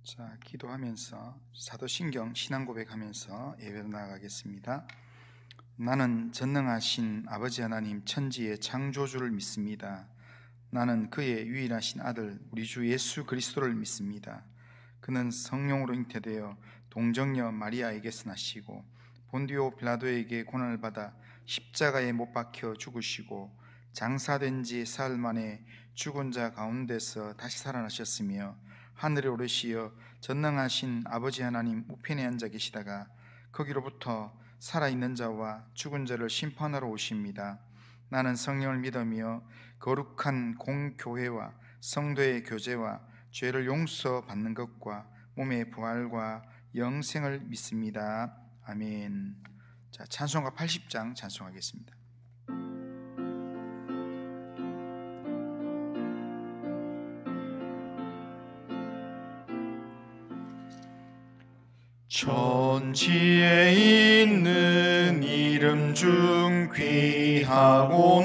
자, 기도하면서 사도신경 신앙 고백하면서 예배로 나아가겠습니다. 나는 전능하신 아버지 하나님 천지의 창조주를 믿습니다. 나는 그의 유일하신 아들 우리 주 예수 그리스도를 믿습니다. 그는 성령으로 잉태되어 동정녀 마리아에게서 나시고 본디오 빌라도에게 고난을 받아 십자가에 못 박혀 죽으시고 장사된 지 사흘 만에 죽은 자 가운데서 다시 살아나셨으며 하늘에 오르시어 전능하신 아버지 하나님 우편에 앉아 계시다가 거기로부터 살아있는 자와 죽은 자를 심판하러 오십니다. 나는 성령을 믿으며 거룩한 공교회와 성도의 교제와 죄를 용서받는 것과 몸의 부활과 영생을 믿습니다. 아멘. 자, 찬송가 80장 찬송하겠습니다. 천지에 있는 이름 중 귀하고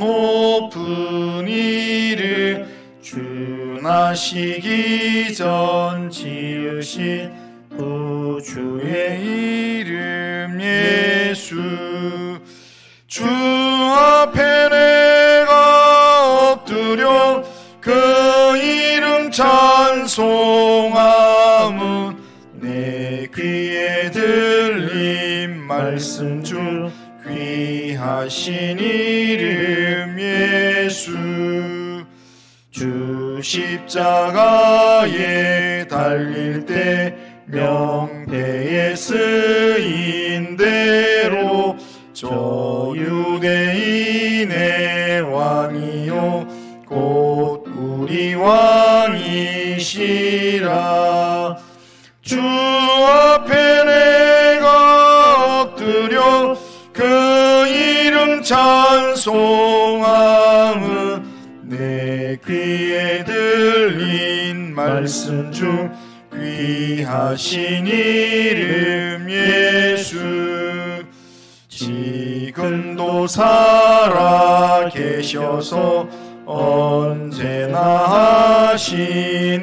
높은 이름 주 나시기 전 지으신 구주의 이름 예수. 주 앞에 내가 엎드려 그 이름 찬송함은 내 귀에 들린 말씀 중 귀하신 이름 예수. 주 십자가에 달릴 때 명패에 쓰인 대로 저 유대인의 왕이요 곧 우리 왕이시라. 주 앞에 내가 엎드려 그 이름 찬송함은 내 귀에 들린 말씀 중 귀하신 이름 예수. 지금도 살아 계셔서 언제나 하시는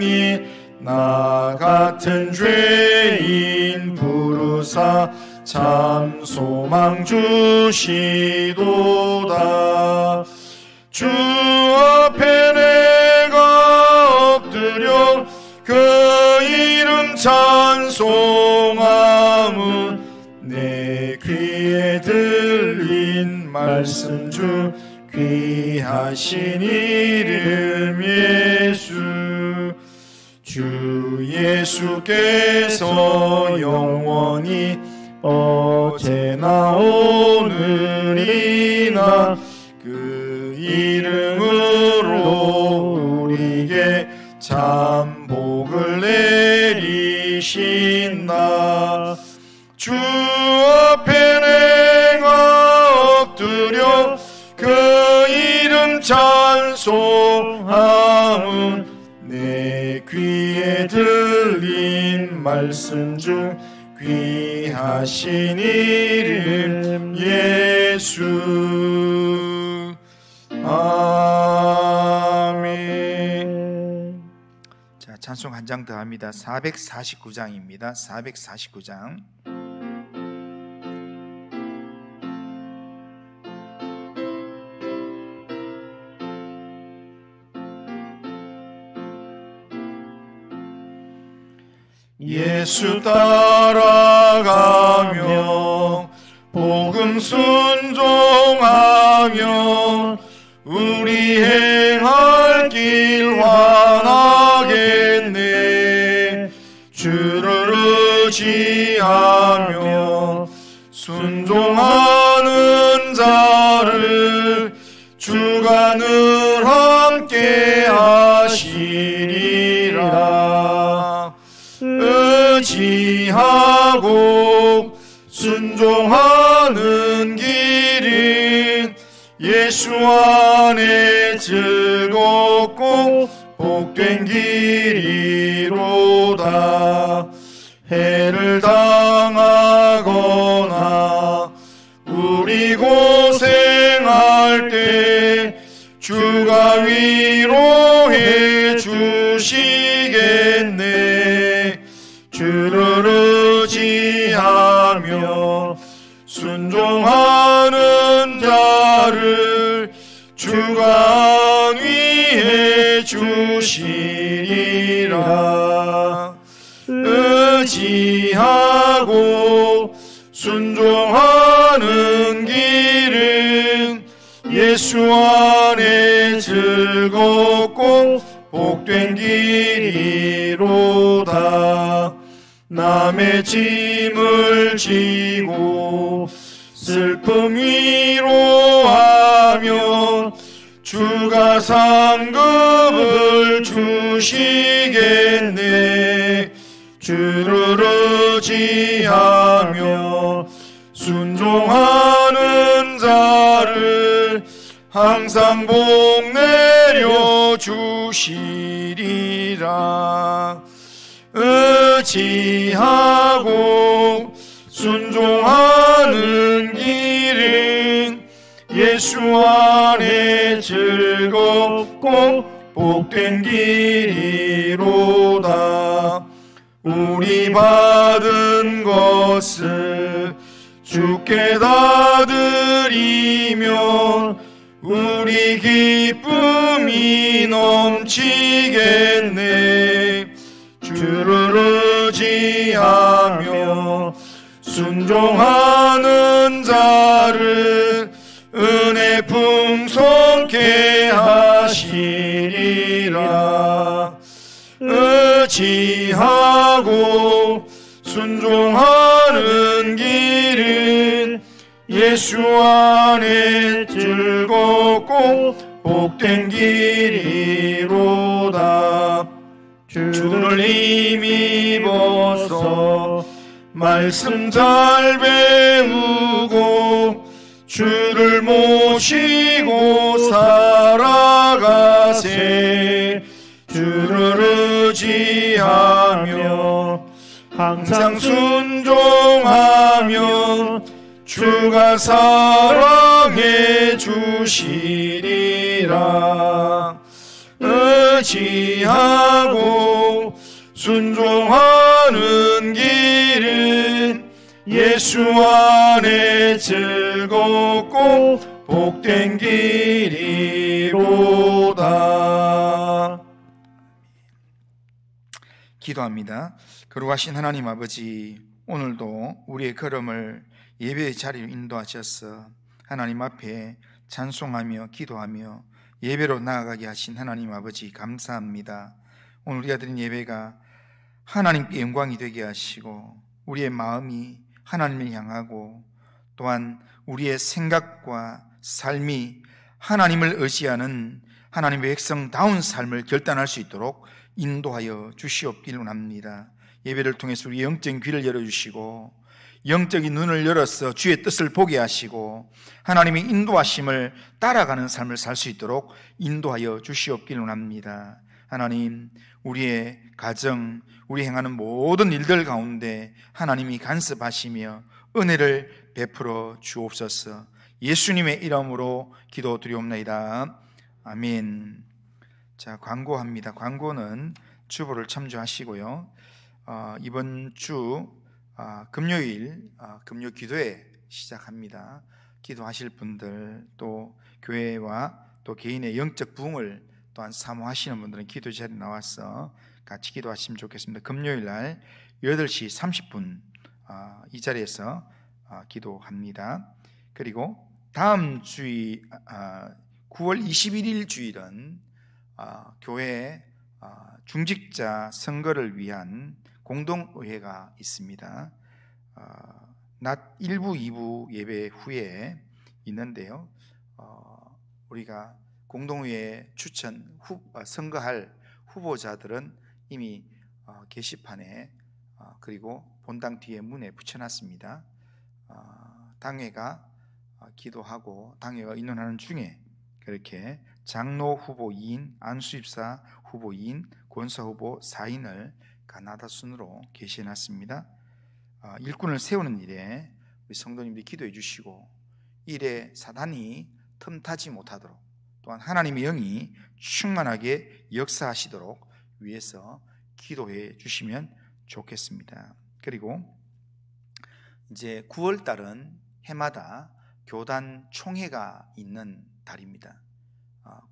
일 나 같은 죄인 부르사 참 소망 주시도다. 주 앞에 내가 엎드려 그 이름 찬송함은 내 귀에 들린 말씀 중 귀하신 이름 예수. 주 예수께서 영원히 어제나 오늘이나 그 이름으로 우리에게 참 복을 내리신다. 주 앞에 내가 엎드려 그 이름 찬송함은 내 귀에 들린 말씀 중 귀하신 이름 예수. 아멘. 자, 찬송 한 장 더 합니다. 449장입니다. 449장. 예수 따라가며 복음 순종하며 우리 행할 길 환하겠네. 주를 의지하며 순종하는 자를 주가 늘 함께 하시리라. 의지하고 순종하는 길은 예수 안에 즐겁고 복된 길이로다. 해를 당하거나 우리 고생할 때 주가 위로해 주시겠네. 주시리라. 의지하고 순종하는 길은 예수 안에 즐겁고 복된 길이로다. 남의 짐을 지고 슬픔 위로하면 주가 상급을 주시겠네. 주를 의지하며 순종하는 자를 항상 복 내려 주시리라. 의지하고 순종하는 길은 예수 안에 즐겁고 복된 길이로다. 우리 받은 것을 주께 다 드리면 우리 기쁨이 넘치겠네. 주를 의지하며 순종하는 자를 은혜 풍성케 하시리라. 의지하고 순종하는 길은 예수 안에 즐겁고 복된 길이로다. 주를 힘입어서 말씀 잘 배우고 주를 모시고 살아가세. 주를 의지하며 항상 순종하며 주가 사랑해 주시리라. 의지하고 순종하는 길은 예수 안에 즐겁고 복된 길이로다. 기도합니다. 거룩하신 하나님 아버지, 오늘도 우리의 걸음을 예배의 자리로 인도하셔서 하나님 앞에 찬송하며 기도하며 예배로 나아가게 하신 하나님 아버지 감사합니다. 오늘 우리가 드린 예배가 하나님께 영광이 되게 하시고 우리의 마음이 하나님을 향하고 또한 우리의 생각과 삶이 하나님을 의지하는 하나님의 백성다운 삶을 결단할 수 있도록 인도하여 주시옵기를 원합니다. 예배를 통해서 우리 영적인 귀를 열어주시고 영적인 눈을 열어서 주의 뜻을 보게 하시고 하나님의 인도하심을 따라가는 삶을 살 수 있도록 인도하여 주시옵기를 원합니다. 하나님, 우리의 가정, 우리 행하는 모든 일들 가운데 하나님이 간섭하시며 은혜를 베풀어 주옵소서. 예수님의 이름으로 기도드리옵나이다. 아멘. 자, 광고합니다. 광고는 주보를 참조하시고요. 이번 주 금요일 금요 기도회 시작합니다. 기도하실 분들, 또 교회와 또 개인의 영적 부흥을 또한 사모하시는 분들은 기도 자리에 나와서 같이 기도하시면 좋겠습니다. 금요일 날 8시 30분 이 자리에서 기도합니다. 그리고 다음 주일 9월 21일 주일은 교회 중직자 선거를 위한 공동의회가 있습니다. 낮 1부, 2부 예배 후에 있는데요. 우리가 공동의회 추천 선거할 후보자들은 이미 게시판에 그리고 본당 뒤에 문에 붙여놨습니다. 당회가 기도하고 당회가 의논하는 중에 그렇게 장로 후보 2인, 안수입사 후보 2인, 권사 후보 4인을 가나다 순으로 게시해놨습니다. 일꾼을 세우는 일에 우리 성도님들이 기도해 주시고 일에 사단이 틈타지 못하도록 또한 하나님의 영이 충만하게 역사하시도록 위해서 기도해 주시면 좋겠습니다. 그리고 이제 9월 달은 해마다 교단 총회가 있는 달입니다.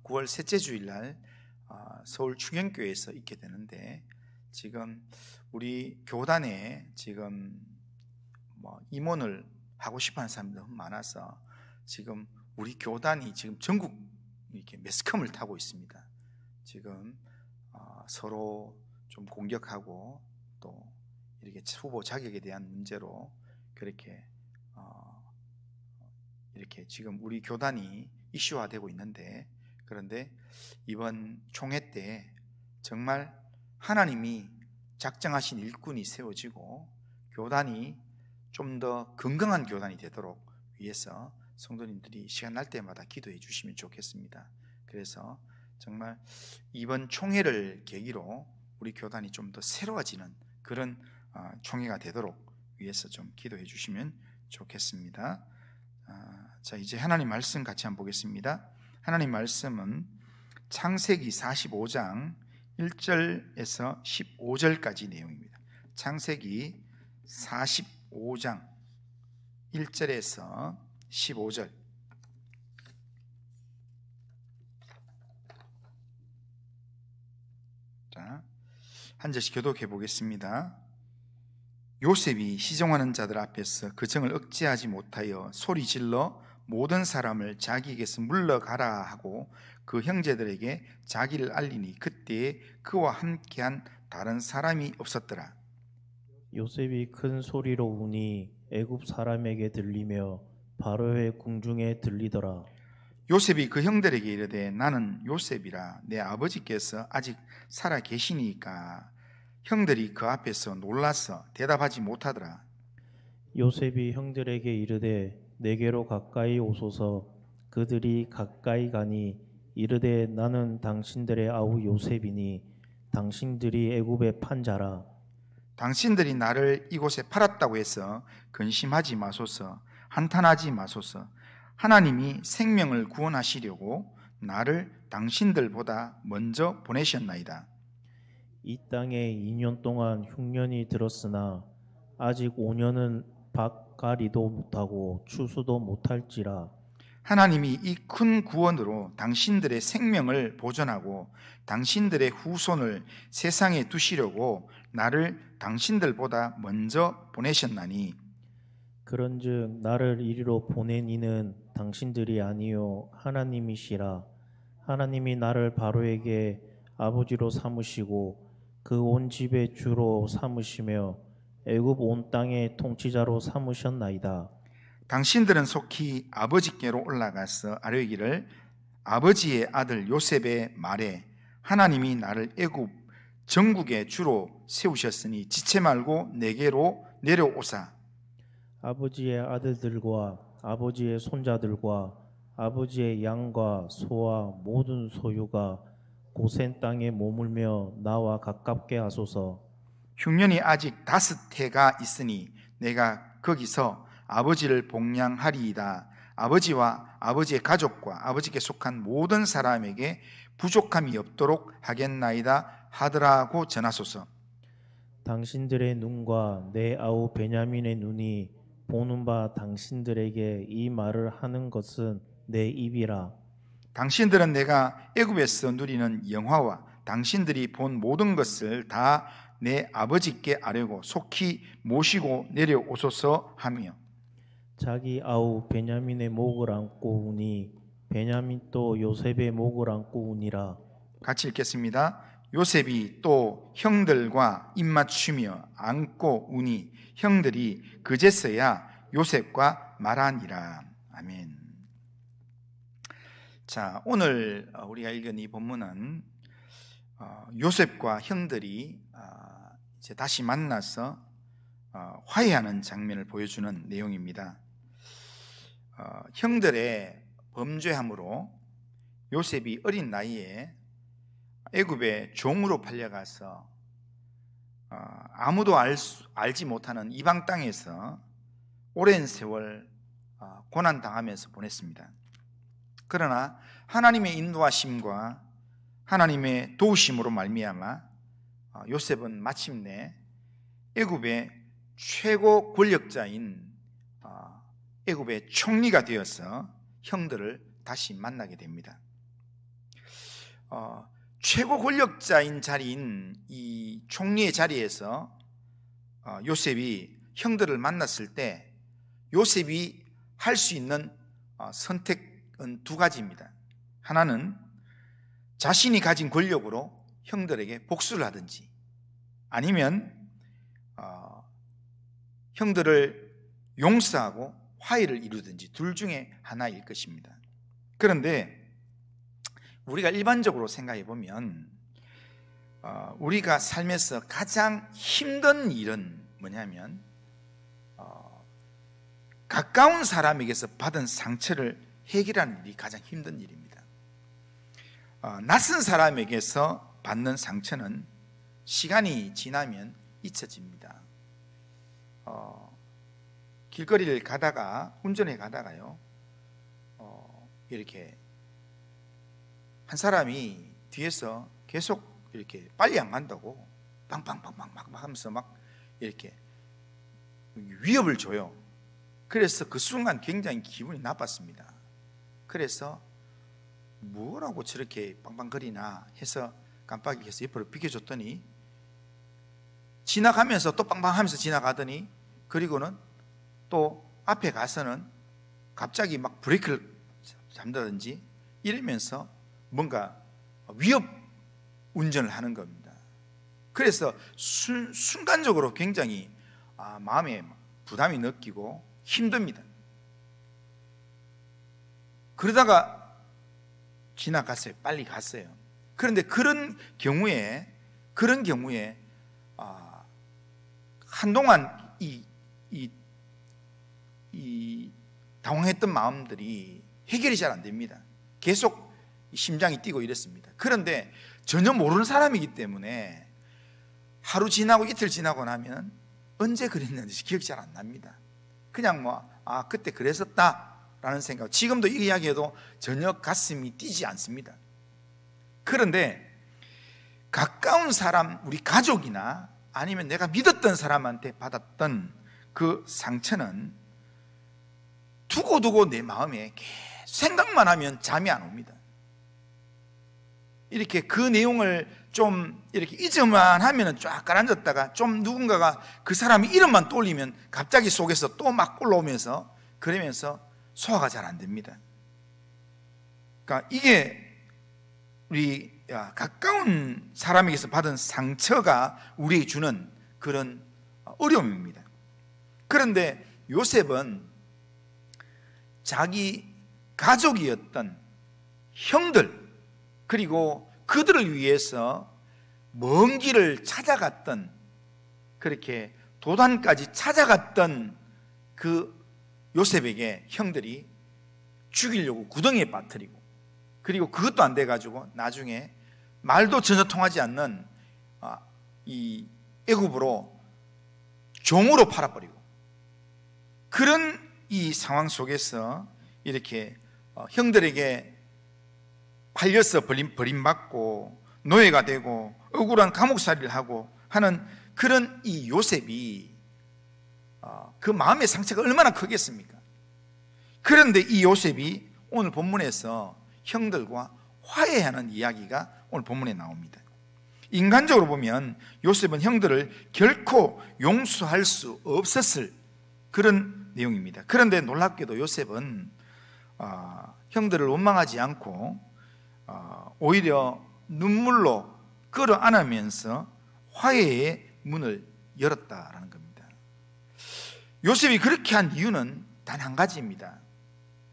9월 셋째 주일날 서울 충현교회에서 있게 되는데, 지금 우리 교단에 지금 임원을 하고 싶어하는 사람들이 너무 많아서 지금 우리 교단이 지금 전국 이렇게 매스컴을 타고 있습니다. 지금 서로 좀 공격하고 또 이렇게 후보 자격에 대한 문제로 그렇게 이렇게 지금 우리 교단이 이슈화되고 있는데, 그런데 이번 총회 때 정말 하나님이 작정하신 일꾼이 세워지고 교단이 좀 더 건강한 교단이 되도록 위해서 성도님들이 시간 날 때마다 기도해 주시면 좋겠습니다. 그래서 정말 이번 총회를 계기로 우리 교단이 좀 더 새로워지는 그런 총회가 되도록 위해서 좀 기도해 주시면 좋겠습니다. 자, 이제 하나님 말씀 같이 한번 보겠습니다. 하나님 말씀은 창세기 45장 1절에서 15절까지 내용입니다. 창세기 45장 1절에서 15절. 자, 한 절씩 교독해 보겠습니다. 요셉이 시종하는 자들 앞에서 그 정을 억제하지 못하여 소리질러 모든 사람을 자기에게서 물러가라 하고 그 형제들에게 자기를 알리니 그때에 그와 함께한 다른 사람이 없었더라. 요셉이 큰 소리로 우니 애굽 사람에게 들리며 바로의 궁중에 들리더라. 요셉이 그 형들에게 이르되 나는 요셉이라 내 아버지께서 아직 살아 계시니까. 형들이 그 앞에서 놀라서 대답하지 못하더라. 요셉이 형들에게 이르되 내게로 가까이 오소서. 그들이 가까이 가니 이르되 나는 당신들의 아우 요셉이니 당신들이 애굽에 판 자라. 당신들이 나를 이곳에 팔았다고 해서 근심하지 마소서. 한탄하지 마소서. 하나님이 생명을 구원하시려고 나를 당신들보다 먼저 보내셨나이다. 이 땅에 2년 동안 흉년이 들었으나 아직 5년은 밭가리도 못하고 추수도 못할지라. 하나님이 이 큰 구원으로 당신들의 생명을 보존하고 당신들의 후손을 세상에 두시려고 나를 당신들보다 먼저 보내셨나니. 그런즉 나를 이리로 보낸 이는 당신들이 아니요 하나님이시라. 하나님이 나를 바로에게 아버지로 삼으시고 그 온 집의 주로 삼으시며 애굽 온 땅의 통치자로 삼으셨나이다. 당신들은 속히 아버지께로 올라가서 아뢰기를 아버지의 아들 요셉의 말에 하나님이 나를 애굽 전국의 주로 세우셨으니 지체 말고 내게로 내려오사. 아버지의 아들들과 아버지의 손자들과 아버지의 양과 소와 모든 소유가 고센 땅에 머물며 나와 가깝게 하소서. 흉년이 아직 5해가 있으니 내가 거기서 아버지를 복양하리이다. 아버지와 아버지의 가족과 아버지께 속한 모든 사람에게 부족함이 없도록 하겠나이다 하더라고 전하소서. 당신들의 눈과 내 아우 베냐민의 눈이 보는 바 당신들에게 이 말을 하는 것은 내 입이라. 당신들은 내가 애굽에서 누리는 영화와 당신들이 본 모든 것을 다 내 아버지께 아뢰고 속히 모시고 내려오소서 하며 자기 아우 베냐민의 목을 안고 우니 베냐민도 요셉의 목을 안고 우니라. 같이 읽겠습니다. 요셉이 또 형들과 입맞추며 안고 우니 형들이 그제서야 요셉과 말하니라. 아멘. 자, 오늘 우리가 읽은 이 본문은 요셉과 형들이 이제 다시 만나서 화해하는 장면을 보여주는 내용입니다. 형들의 범죄함으로 요셉이 어린 나이에 애굽의 종으로 팔려가서 아무도 알지 못하는 이방 땅에서 오랜 세월 고난당하면서 보냈습니다. 그러나 하나님의 인도하심과 하나님의 도우심으로 말미암아 요셉은 마침내 애굽의 최고 권력자인 애굽의 총리가 되어서 형들을 다시 만나게 됩니다. 최고 권력자인 자리인 이 총리의 자리에서 요셉이 형들을 만났을 때 요셉이 할 수 있는 선택은 두 가지입니다. 하나는 자신이 가진 권력으로 형들에게 복수를 하든지, 아니면 형들을 용서하고 화해를 이루든지, 둘 중에 하나일 것입니다. 그런데 우리가 일반적으로 생각해 보면 우리가 삶에서 가장 힘든 일은 뭐냐면 가까운 사람에게서 받은 상처를 해결하는 일이 가장 힘든 일입니다. 낯선 사람에게서 받는 상처는 시간이 지나면 잊혀집니다. 길거리를 가다가, 운전해 가다가요, 이렇게 한 사람이 뒤에서 계속 이렇게 빨리 안 간다고 빵빵빵빵 막 하면서 막 이렇게 위협을 줘요. 그래서 그 순간 굉장히 기분이 나빴습니다. 그래서 뭐라고 저렇게 빵빵거리나 해서 깜빡이에서 옆으로 비켜줬더니, 지나가면서 또 빵빵하면서 지나가더니, 그리고는 또 앞에 가서는 갑자기 막 브레이크를 잡는다든지 이러면서 뭔가 위협 운전을 하는 겁니다. 그래서 순간적으로 굉장히 마음에 부담이 느끼고 힘듭니다. 그러다가 지나갔어요. 빨리 갔어요. 그런데 그런 경우에 한동안 이 당황했던 마음들이 해결이 잘 안 됩니다. 계속 심장이 뛰고 이랬습니다. 그런데 전혀 모르는 사람이기 때문에 하루 지나고 이틀 지나고 나면 언제 그랬는지 기억이 잘 안 납니다. 그냥 그때 그랬었다라는 생각, 지금도 이 이야기해도 전혀 가슴이 뛰지 않습니다. 그런데 가까운 사람, 우리 가족이나 아니면 내가 믿었던 사람한테 받았던 그 상처는 두고두고 내 마음에 생각만 하면 잠이 안 옵니다. 이렇게 그 내용을 좀 이렇게 잊어만 하면은 쫙 가라앉았다가 좀 누군가가 그 사람의 이름만 떠올리면 갑자기 속에서 또 막 올라오면서, 그러면서 소화가 잘 안 됩니다. 그러니까 이게 우리 가까운 사람에게서 받은 상처가 우리에게 주는 그런 어려움입니다. 그런데 요셉은 자기 가족이었던 형들, 그리고 그들을 위해서 먼 길을 찾아갔던, 그렇게 도단까지 찾아갔던 그 요셉에게 형들이 죽이려고 구덩이에 빠뜨리고, 그리고 그것도 안 돼가지고 나중에 말도 전혀 통하지 않는 이 애굽으로 종으로 팔아버리고, 그런 이 상황 속에서 이렇게 형들에게 팔려서 버림받고 노예가 되고 억울한 감옥살이를 하고 하는 그런 이 요셉이 그 마음의 상처가 얼마나 크겠습니까? 그런데 이 요셉이 오늘 본문에서 형들과 화해하는 이야기가 오늘 본문에 나옵니다. 인간적으로 보면 요셉은 형들을 결코 용서할 수 없었을 그런 내용입니다. 그런데 놀랍게도 요셉은 형들을 원망하지 않고 오히려 눈물로 끌어안으면서 화해의 문을 열었다라는 겁니다. 요셉이 그렇게 한 이유는 단 한 가지입니다.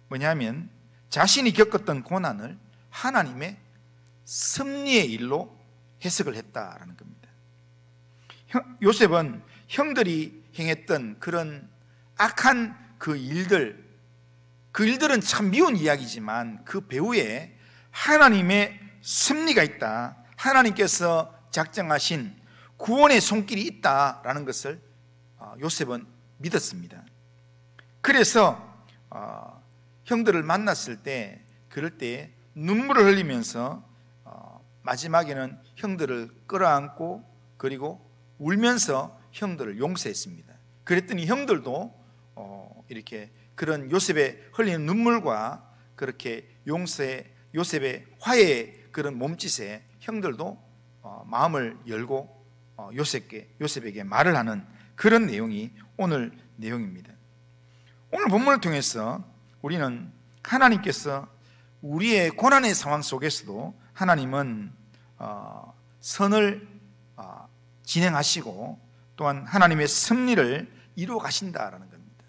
뭐냐면 자신이 겪었던 고난을 하나님의 섭리의 일로 해석을 했다라는 겁니다. 요셉은 형들이 행했던 그런 악한 그 일들은 참 미운 이야기지만 그 배후에 하나님의 섭리가 있다, 하나님께서 작정하신 구원의 손길이 있다라는 것을 요셉은 믿었습니다. 그래서 형들을 만났을 때, 그럴 때 눈물을 흘리면서 마지막에는 형들을 끌어안고 그리고 울면서 형들을 용서했습니다. 그랬더니 형들도 이렇게 그런 요셉의 흘리는 눈물과 그렇게 요셉의 화해의 그런 몸짓에 형들도 마음을 열고 요셉에게 말을 하는 그런 내용이 오늘 내용입니다. 오늘 본문을 통해서 우리는 하나님께서 우리의 고난의 상황 속에서도 하나님은 선을 진행하시고 또한 하나님의 섭리를 이루어 가신다라는 겁니다.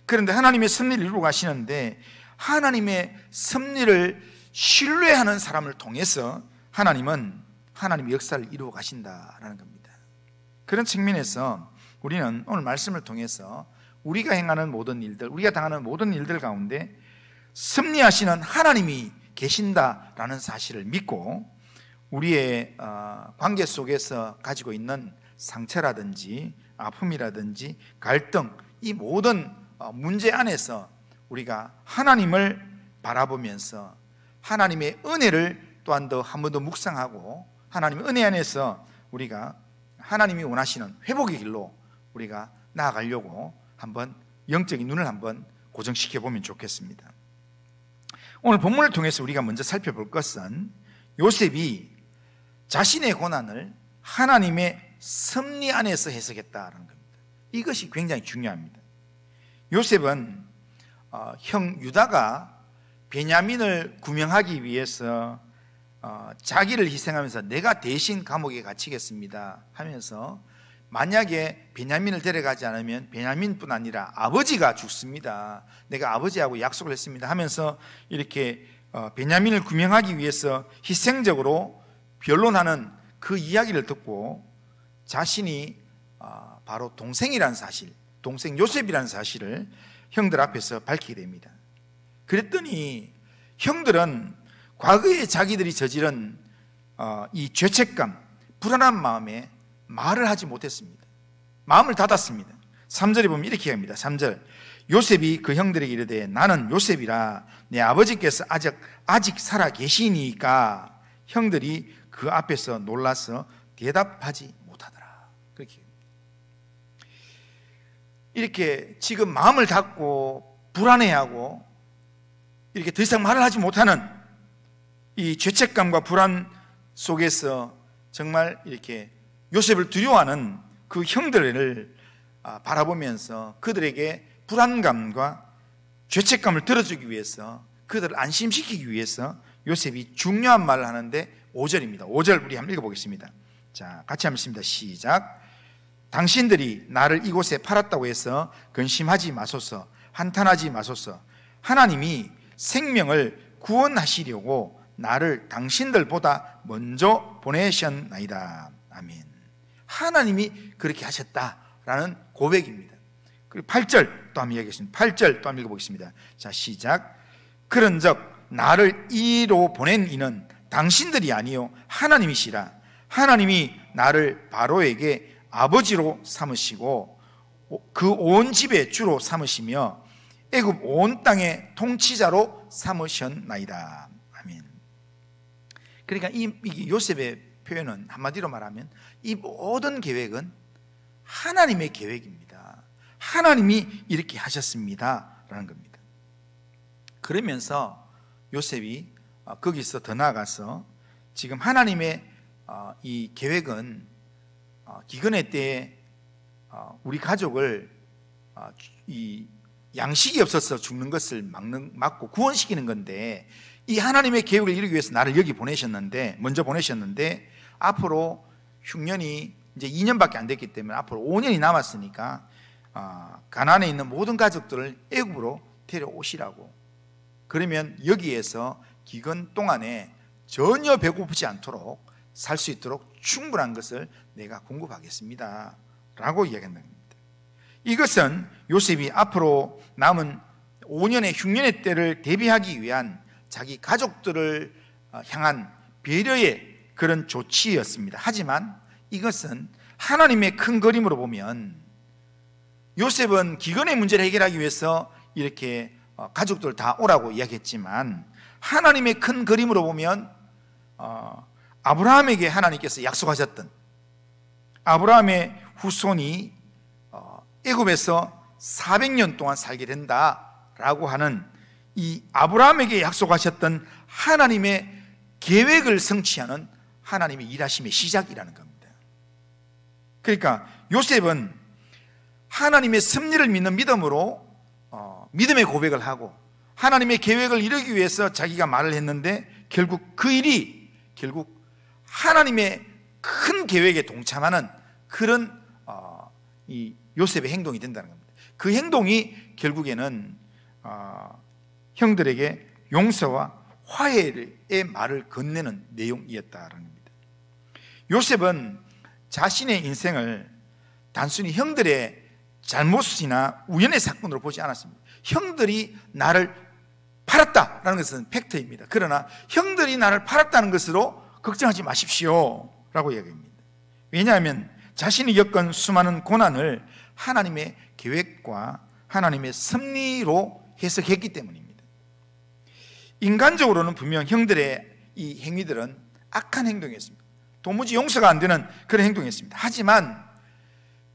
그런데 하나님의 섭리를 이루어 가시는데 하나님의 섭리를 신뢰하는 사람을 통해서 하나님은 하나님의 역사를 이루어 가신다라는 겁니다. 그런 측면에서 우리는 오늘 말씀을 통해서 우리가 행하는 모든 일들, 우리가 당하는 모든 일들 가운데 섭리하시는 하나님이 계신다라는 사실을 믿고 우리의 관계 속에서 가지고 있는 상처라든지 아픔이라든지 갈등, 이 모든 문제 안에서 우리가 하나님을 바라보면서 하나님의 은혜를 또한 더 한 번 더 묵상하고 하나님의 은혜 안에서 우리가 하나님이 원하시는 회복의 길로 우리가 나아가려고 한번 영적인 눈을 한번 고정시켜 보면 좋겠습니다. 오늘 본문을 통해서 우리가 먼저 살펴볼 것은 요셉이 자신의 고난을 하나님의 섭리 안에서 해석했다는 겁니다. 이것이 굉장히 중요합니다. 요셉은 형 유다가 베냐민을 구명하기 위해서 자기를 희생하면서 내가 대신 감옥에 갇히겠습니다 하면서 만약에 베냐민을 데려가지 않으면 베냐민뿐 아니라 아버지가 죽습니다, 내가 아버지하고 약속을 했습니다 하면서 이렇게 베냐민을 구명하기 위해서 희생적으로 변론하는 그 이야기를 듣고 자신이 바로 동생이라는 사실, 동생 요셉이라는 사실을 형들 앞에서 밝히게 됩니다. 그랬더니 형들은 과거에 자기들이 저지른 이 죄책감, 불안한 마음에 말을 하지 못했습니다. 마음을 닫았습니다. 3절에 보면 이렇게 합니다. 3절, 요셉이 그 형들에게 이르되 나는 요셉이라 내 아버지께서 아직 살아 계시니까 형들이 그 앞에서 놀라서 대답하지 못하더라. 그렇게 이렇게 지금 마음을 닫고 불안해하고 이렇게 더 이상 말을 하지 못하는 이 죄책감과 불안 속에서 정말 이렇게 요셉을 두려워하는 그 형들을 바라보면서 그들에게 불안감과 죄책감을 들어주기 위해서, 그들을 안심시키기 위해서 요셉이 중요한 말을 하는데 5절입니다. 5절 우리 한번 읽어보겠습니다. 자, 같이 한번 읽습니다. 시작. 당신들이 나를 이곳에 팔았다고 해서 근심하지 마소서, 한탄하지 마소서. 하나님이 생명을 구원하시려고 나를 당신들보다 먼저 보내셨나이다. 아멘. 하나님이 그렇게 하셨다라는 고백입니다. 그리고 8절 또 한번 이야기하겠습니다. 8절 또 한번 읽어보겠습니다. 자, 시작. 그런즉 나를 이로 보낸 이는 당신들이 아니요 하나님이시라. 하나님이 나를 바로에게 아버지로 삼으시고 그 온 집의 주로 삼으시며 애굽 온 땅의 통치자로 삼으셨나이다. 아멘. 그러니까 이 요셉의 표현은 한마디로 말하면 이 모든 계획은 하나님의 계획입니다. 하나님이 이렇게 하셨습니다 라는 겁니다. 그러면서 요셉이 거기서 더 나아가서 지금 하나님의 이 계획은 기근의 때에 우리 가족을 이 양식이 없어서 죽는 것을 막고 구원시키는 건데, 이 하나님의 계획을 이루기 위해서 나를 여기 먼저 보내셨는데 앞으로 흉년이 이제 2년밖에 안 됐기 때문에 앞으로 5년이 남았으니까 가나안에 있는 모든 가족들을 애굽으로 데려오시라고. 그러면 여기에서 기근 동안에 전혀 배고프지 않도록 살 수 있도록 충분한 것을 내가 공급하겠습니다 라고 이야기한다는 겁니다. 이것은 요셉이 앞으로 남은 5년의 흉년의 때를 대비하기 위한 자기 가족들을 향한 배려의 그런 조치였습니다. 하지만 이것은 하나님의 큰 그림으로 보면 요셉은 기근의 문제를 해결하기 위해서 이렇게 가족들 다 오라고 이야기했지만, 하나님의 큰 그림으로 보면 아브라함에게 하나님께서 약속하셨던 아브라함의 후손이 애굽에서 400년 동안 살게 된다라고 하는 이 아브라함에게 약속하셨던 하나님의 계획을 성취하는 하나님의 일하심의 시작이라는 겁니다. 그러니까 요셉은 하나님의 섭리를 믿는 믿음으로 믿음의 고백을 하고 하나님의 계획을 이루기 위해서 자기가 말을 했는데 결국 그 일이 결국 하나님의 큰 계획에 동참하는 그런 이 요셉의 행동이 된다는 겁니다. 그 행동이 결국에는 형들에게 용서와 화해의 말을 건네는 내용이었다는 겁니다. 요셉은 자신의 인생을 단순히 형들의 잘못이나 우연의 사건으로 보지 않았습니다. 형들이 나를 팔았다라는 것은 팩트입니다. 그러나 형들이 나를 팔았다는 것으로 걱정하지 마십시오 라고 이야기합니다. 왜냐하면 자신이 겪은 수많은 고난을 하나님의 계획과 하나님의 섭리로 해석했기 때문입니다. 인간적으로는 분명 형들의 이 행위들은 악한 행동이었습니다. 도무지 용서가 안 되는 그런 행동이었습니다. 하지만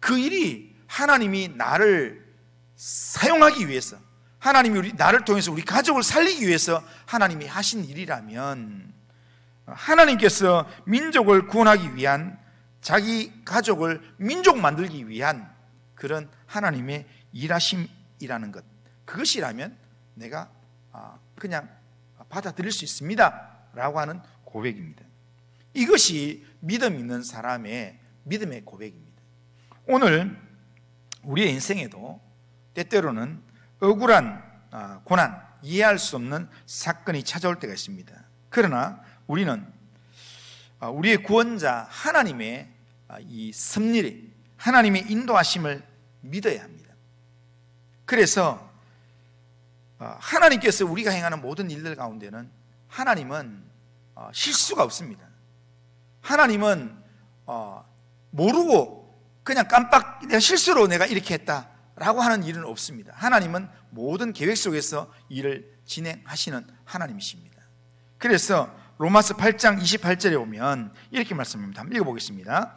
그 일이 하나님이 나를 사용하기 위해서, 하나님이 나를 통해서 우리 가족을 살리기 위해서 하나님이 하신 일이라면, 하나님께서 민족을 구원하기 위한, 자기 가족을 민족 만들기 위한 그런 하나님의 일하심이라는 것, 그것이라면 내가 그냥 받아들일 수 있습니다 라고 하는 고백입니다. 이것이 믿음 있는 사람의 믿음의 고백입니다. 오늘 우리의 인생에도 때때로는 억울한 고난, 이해할 수 없는 사건이 찾아올 때가 있습니다. 그러나 우리는 우리의 구원자 하나님의 이 섭리, 하나님의 인도하심을 믿어야 합니다. 그래서 하나님께서 우리가 행하는 모든 일들 가운데는 하나님은 실수가 없습니다. 하나님은 모르고 그냥 깜빡 내가 실수로 내가 이렇게 했다라고 하는 일은 없습니다. 하나님은 모든 계획 속에서 일을 진행하시는 하나님이십니다. 그래서 로마서 8장 28절에 보면 이렇게 말씀합니다. 한번 읽어보겠습니다.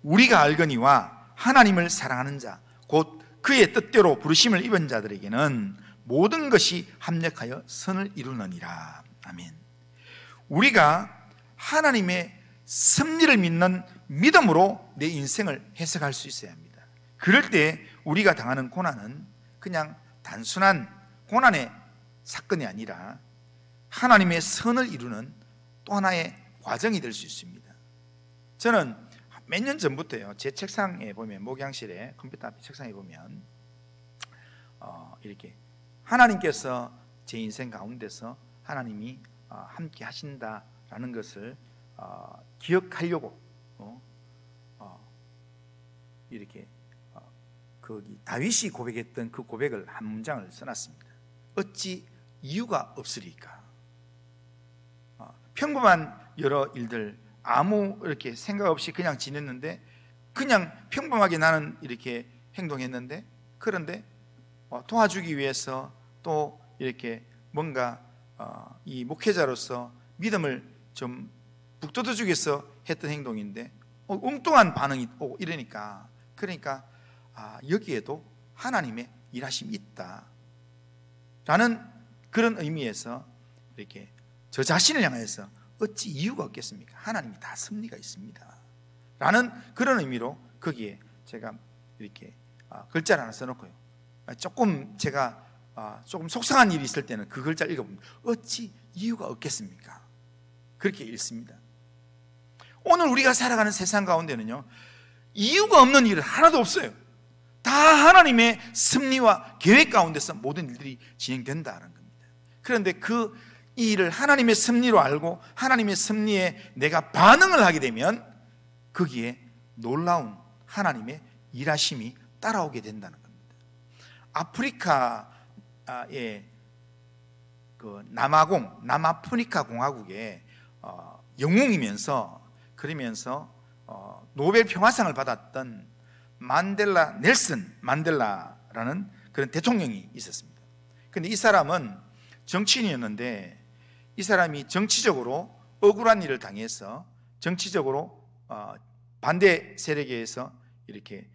우리가 알거니와 하나님을 사랑하는 자, 곧 그의 뜻대로 부르심을 입은 자들에게는 모든 것이 합력하여 선을 이루느니라. 아멘. 우리가 하나님의 섭리를 믿는 믿음으로 내 인생을 해석할 수 있어야 합니다. 그럴 때 우리가 당하는 고난은 그냥 단순한 고난의 사건이 아니라 하나님의 선을 이루는 또 하나의 과정이 될 수 있습니다. 저는 몇 년 전부터요, 제 책상에 보면, 목양실에 컴퓨터 앞에 책상에 보면 이렇게 하나님께서 제 인생 가운데서 하나님이 함께 하신다라는 것을 기억하려고 이렇게 거기 다윗이 고백했던 그 고백을 한 문장을 써놨습니다. 어찌 이유가 없으리까? 평범한 여러 일들 아무 이렇게 생각 없이 그냥 지냈는데, 그냥 평범하게 나는 이렇게 행동했는데, 그런데 도와주기 위해서 또 이렇게 뭔가 이 목회자로서 믿음을 좀 북돋아주기 위해서 했던 행동인데 엉뚱한 반응이 오고 이러니까, 그러니까 여기에도 하나님의 일하심이 있다 라는 그런 의미에서 이렇게 저 자신을 향해서 어찌 이유가 없겠습니까? 하나님이 다 섭리가 있습니다 라는 그런 의미로 거기에 제가 이렇게 글자를 하나 써놓고요, 조금 제가 조금 속상한 일이 있을 때는 그 글자를 읽어봅니다. 어찌 이유가 없겠습니까? 그렇게 읽습니다. 오늘 우리가 살아가는 세상 가운데는요, 이유가 없는 일은 하나도 없어요. 다 하나님의 섭리와 계획 가운데서 모든 일들이 진행된다는 겁니다. 그런데 이 일을 하나님의 섭리로 알고 하나님의 섭리에 내가 반응을 하게 되면 거기에 놀라운 하나님의 일하심이 따라오게 된다는 겁니다. 아프리카의 그 남아프리카 공화국의 영웅이면서, 그러면서 노벨 평화상을 받았던 넬슨 만델라라는 그런 대통령이 있었습니다. 그런데 이 사람은 정치인이었는데, 이 사람이 정치적으로 억울한 일을 당해서 정치적으로 반대 세력에 의해서 이렇게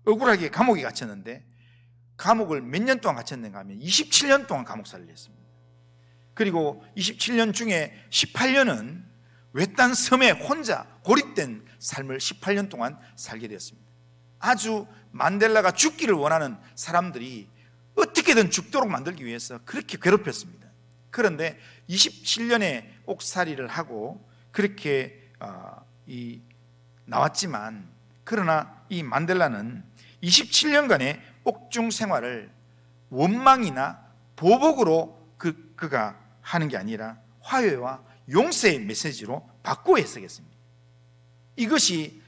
억울하게 감옥에 갇혔는데, 감옥을 몇 년 동안 갇혔는가 하면 27년 동안 감옥살이를 했습니다. 그리고 27년 중에 18년은 외딴 섬에 혼자 고립된 삶을 18년 동안 살게 되었습니다. 아주 만델라가 죽기를 원하는 사람들이 어떻게든 죽도록 만들기 위해서 그렇게 괴롭혔습니다. 그런데 27년의 옥살이를 하고 그렇게 나왔지만, 그러나 이 만델라는 27년간의 옥중 생활을 원망이나 보복으로 그가 하는 게 아니라 화해와 용서의 메시지로 바꾸어 해석했습니다. 이것이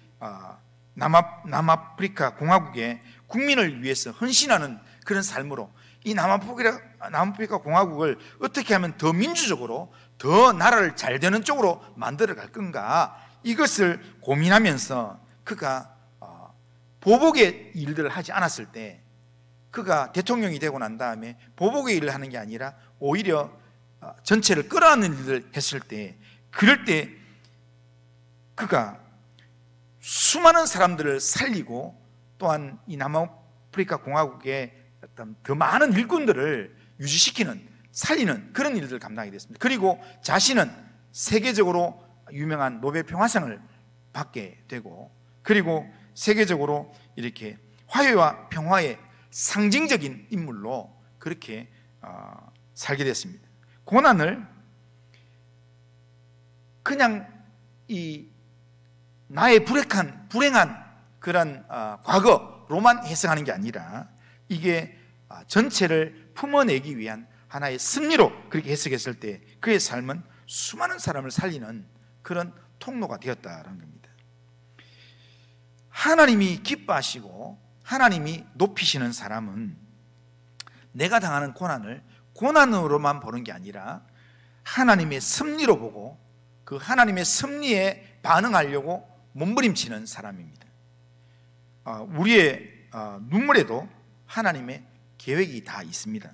남아프리카 공화국의 국민을 위해서 헌신하는 그런 삶으로, 이 남아프리카 공화국을 어떻게 하면 더 민주적으로, 더 나라를 잘 되는 쪽으로 만들어 갈 건가, 이것을 고민하면서 그가 보복의 일들을 하지 않았을 때, 그가 대통령이 되고 난 다음에 보복의 일을 하는 게 아니라 오히려 전체를 끌어안는 일을 했을 때, 그럴 때 그가 수많은 사람들을 살리고, 또한 이 남아프리카 공화국의 어떤 더 많은 일꾼들을 유지시키는, 살리는 그런 일들을 감당하게 됐습니다. 그리고 자신은 세계적으로 유명한 노벨 평화상을 받게 되고, 그리고 세계적으로 이렇게 화해와 평화의 상징적인 인물로 그렇게 살게 됐습니다. 고난을 그냥 이 나의 불행한 그런 과거로만 해석하는 게 아니라, 이게 전체를 품어내기 위한 하나의 승리로 그렇게 해석했을 때 그의 삶은 수많은 사람을 살리는 그런 통로가 되었다는 겁니다. 하나님이 기뻐하시고 하나님이 높이시는 사람은 내가 당하는 고난을 고난으로만 보는 게 아니라 하나님의 섭리로 보고 그 하나님의 섭리에 반응하려고 몸부림치는 사람입니다. 우리의 눈물에도 하나님의 계획이 다 있습니다.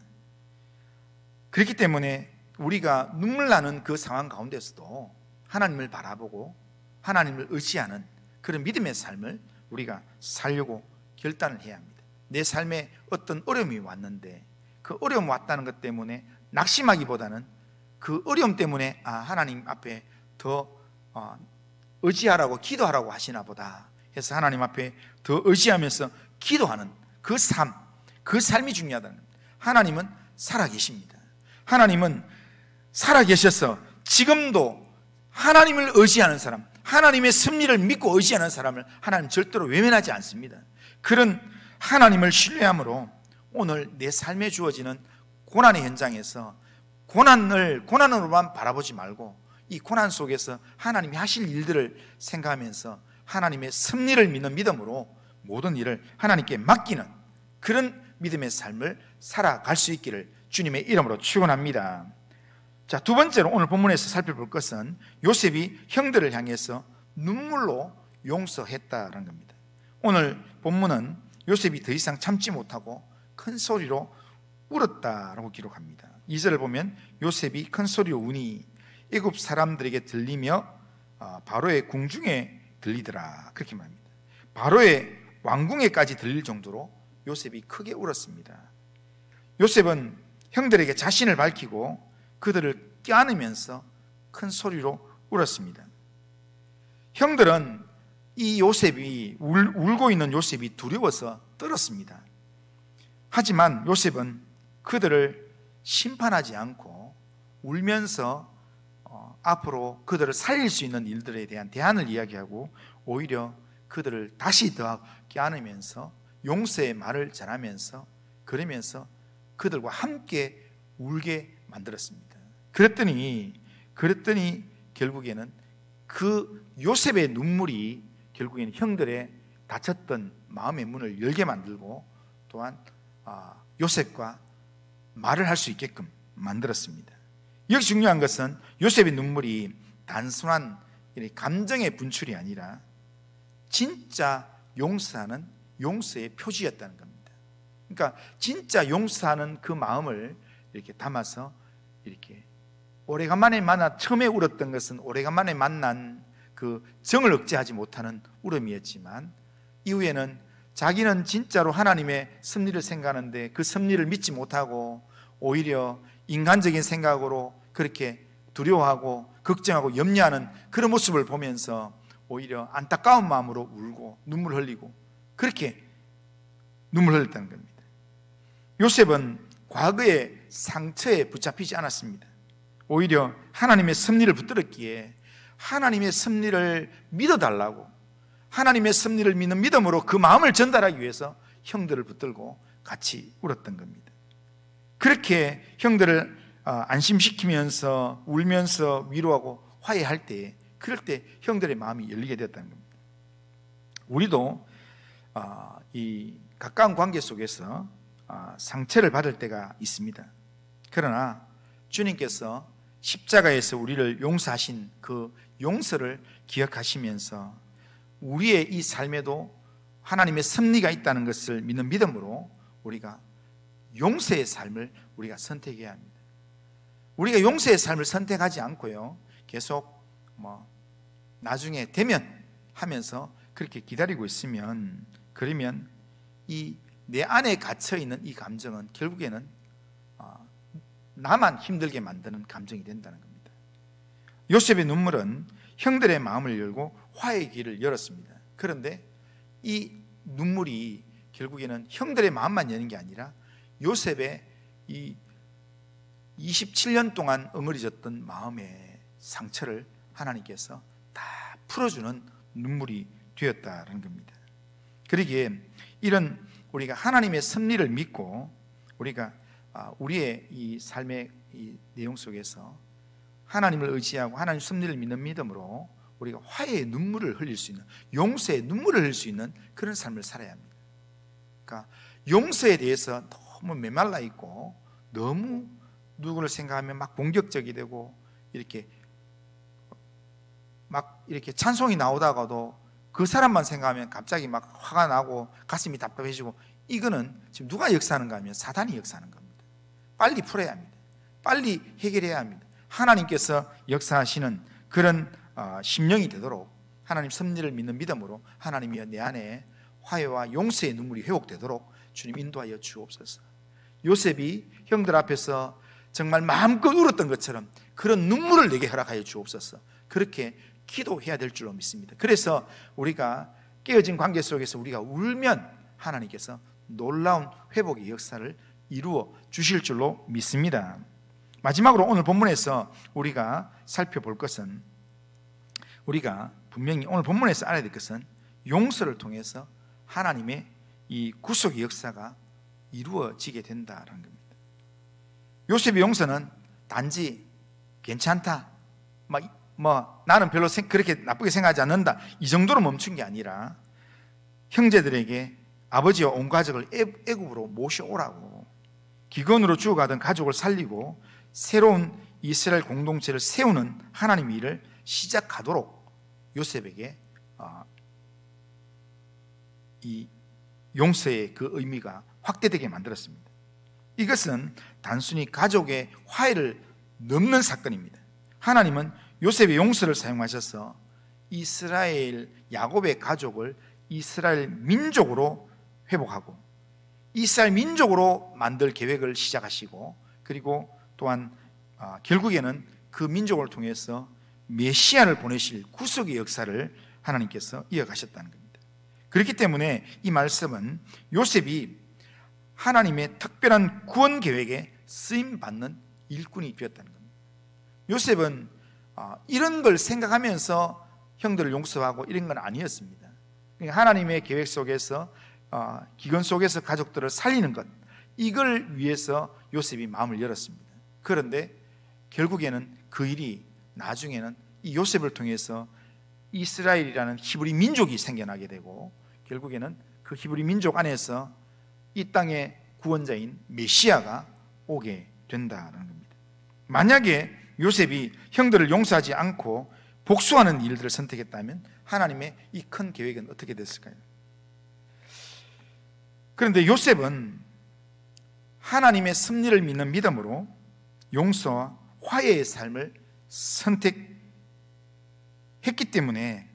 그렇기 때문에 우리가 눈물 나는 그 상황 가운데서도 하나님을 바라보고 하나님을 의지하는 그런 믿음의 삶을 우리가 살려고 결단을 해야 합니다. 내 삶에 어떤 어려움이 왔는데 그 어려움 왔다는 것 때문에 낙심하기보다는 그 어려움 때문에 하나님 앞에 더 의지하라고 기도하라고 하시나 보다 해서 하나님 앞에 더 의지하면서 기도하는 그 삶이 중요하다는 겁니다. 하나님은 살아계십니다. 하나님은 살아계셔서 지금도 하나님을 의지하는 사람, 하나님의 섭리를 믿고 의지하는 사람을 하나님 절대로 외면하지 않습니다. 그런 하나님을 신뢰함으로 오늘 내 삶에 주어지는 고난의 현장에서 고난으로만 바라보지 말고 이 고난 속에서 하나님이 하실 일들을 생각하면서 하나님의 섭리를 믿는 믿음으로 모든 일을 하나님께 맡기는 그런 믿음의 삶을 살아갈 수 있기를 주님의 이름으로 축원합니다. 자, 두 번째로 오늘 본문에서 살펴볼 것은 요셉이 형들을 향해서 눈물로 용서했다는 겁니다. 오늘 본문은 요셉이 더 이상 참지 못하고 큰 소리로 울었다라고 기록합니다. 2절을 보면 요셉이 큰 소리로 우니 애굽 사람들에게 들리며 바로의 궁중에 들리더라, 그렇게 말합니다. 바로의 왕궁에까지 들릴 정도로 요셉이 크게 울었습니다. 요셉은 형들에게 자신을 밝히고 그들을 껴안으면서 큰 소리로 울었습니다. 형들은 이 요셉이 울고 있는 요셉이 두려워서 떨었습니다. 하지만 요셉은 그들을 심판하지 않고 울면서 앞으로 그들을 살릴 수 있는 일들에 대한 대안을 이야기하고 오히려 그들을 다시 더 껴안으면서 용서의 말을 전하면서 그러면서 그들과 함께 울게 만들었습니다. 그랬더니 결국에는 그 요셉의 눈물이 결국에는 형들의 닫혔던 마음의 문을 열게 만들고 또한 요셉과 말을 할 수 있게끔 만들었습니다. 여기 중요한 것은 요셉의 눈물이 단순한 감정의 분출이 아니라 진짜 용서하는 용서의 표지였다는 겁니다. 그러니까 진짜 용서하는 그 마음을 이렇게 담아서 이렇게 오래간만에 만나 처음에 울었던 것은 오래간만에 만난 그 정을 억제하지 못하는 울음이었지만 이후에는 자기는 진짜로 하나님의 섭리를 생각하는데 그 섭리를 믿지 못하고 오히려 인간적인 생각으로 그렇게 두려워하고 걱정하고 염려하는 그런 모습을 보면서 오히려 안타까운 마음으로 울고 눈물 흘리고 그렇게 눈물 흘렸다는 겁니다. 요셉은 과거의 상처에 붙잡히지 않았습니다. 오히려 하나님의 섭리를 붙들었기에 하나님의 섭리를 믿어달라고, 하나님의 섭리를 믿는 믿음으로 그 마음을 전달하기 위해서 형들을 붙들고 같이 울었던 겁니다. 그렇게 형들을 안심시키면서 울면서 위로하고 화해할 때, 그럴 때 형들의 마음이 열리게 되었다는 겁니다. 우리도 이 가까운 관계 속에서 상처를 받을 때가 있습니다. 그러나 주님께서 십자가에서 우리를 용서하신 그 용서를 기억하시면서 우리의 이 삶에도 하나님의 섭리가 있다는 것을 믿는 믿음으로 우리가 용서의 삶을 우리가 선택해야 합니다. 우리가 용서의 삶을 선택하지 않고요, 계속 나중에 되면 하면서 그렇게 기다리고 있으면, 그러면 이 내 안에 갇혀있는 이 감정은 결국에는 나만 힘들게 만드는 감정이 된다는 겁니다. 요셉의 눈물은 형들의 마음을 열고 화해의 길을 열었습니다. 그런데 이 눈물이 결국에는 형들의 마음만 여는 게 아니라 요셉의 이 27년 동안 응어리졌던 마음의 상처를 하나님께서 다 풀어주는 눈물이 되었다는 겁니다. 그러기에 이런 우리가 하나님의 섭리를 믿고 우리가 우리의 이 삶의 이 내용 속에서 하나님을 의지하고 하나님 섭리를 믿는 믿음으로 우리가 화해의 눈물을 흘릴 수 있는, 용서의 눈물을 흘릴 수 있는 그런 삶을 살아야 합니다. 그러니까 용서에 대해서 너무 메말라 있고 너무 누구를 생각하면 막 공격적이 되고 이렇게 찬송이 나오다가도 그 사람만 생각하면 갑자기 막 화가 나고 가슴이 답답해지고, 이거는 지금 누가 역사하는가 하면 사단이 역사하는 겁니다. 빨리 풀어야 합니다. 빨리 해결해야 합니다. 하나님께서 역사하시는 그런 심령이 되도록, 하나님 섭리를 믿는 믿음으로 하나님이 내 안에 화해와 용서의 눈물이 회복되도록 주님 인도하여 주옵소서. 요셉이 형들 앞에서 정말 마음껏 울었던 것처럼 그런 눈물을 내게 허락하여 주옵소서. 그렇게 기도해야 될 줄로 믿습니다. 그래서 우리가 깨어진 관계 속에서 우리가 울면 하나님께서 놀라운 회복의 역사를 이루어 주실 줄로 믿습니다. 마지막으로 오늘 본문에서 우리가 살펴볼 것은, 우리가 분명히 오늘 본문에서 알아야 될 것은 용서를 통해서 하나님의 이 구속의 역사가 이루어지게 된다는 겁니다. 요셉의 용서는 단지 괜찮다, 나는 별로 그렇게 나쁘게 생각하지 않는다, 이 정도로 멈춘 게 아니라 형제들에게 아버지와 온 가족을 애굽으로 모셔오라고, 기근으로 죽어가던 가족을 살리고 새로운 이스라엘 공동체를 세우는 하나님의 일을 시작하도록 요셉에게 이 용서의 그 의미가 확대되게 만들었습니다. 이것은 단순히 가족의 화해를 넘는 사건입니다. 하나님은 요셉의 용서를 사용하셔서 이스라엘 야곱의 가족을 이스라엘 민족으로 회복하고 이스라엘 민족으로 만들 계획을 시작하시고, 그리고 또한 결국에는 그 민족을 통해서 메시아를 보내실 구속의 역사를 하나님께서 이어가셨다는 겁니다. 그렇기 때문에 이 말씀은 요셉이 하나님의 특별한 구원 계획에 쓰임받는 일꾼이 되었다는 겁니다. 요셉은 이런 걸 생각하면서 형들을 용서하고 이런 건 아니었습니다. 하나님의 계획 속에서 기근 속에서 가족들을 살리는 것, 이걸 위해서 요셉이 마음을 열었습니다. 그런데 결국에는 그 일이 나중에는 이 요셉을 통해서 이스라엘이라는 히브리 민족이 생겨나게 되고, 결국에는 그 히브리 민족 안에서 이 땅의 구원자인 메시아가 오게 된다는 겁니다. 만약에 요셉이 형들을 용서하지 않고 복수하는 일들을 선택했다면 하나님의 이 큰 계획은 어떻게 됐을까요? 그런데 요셉은 하나님의 섭리를 믿는 믿음으로 용서와 화해의 삶을 선택했기 때문에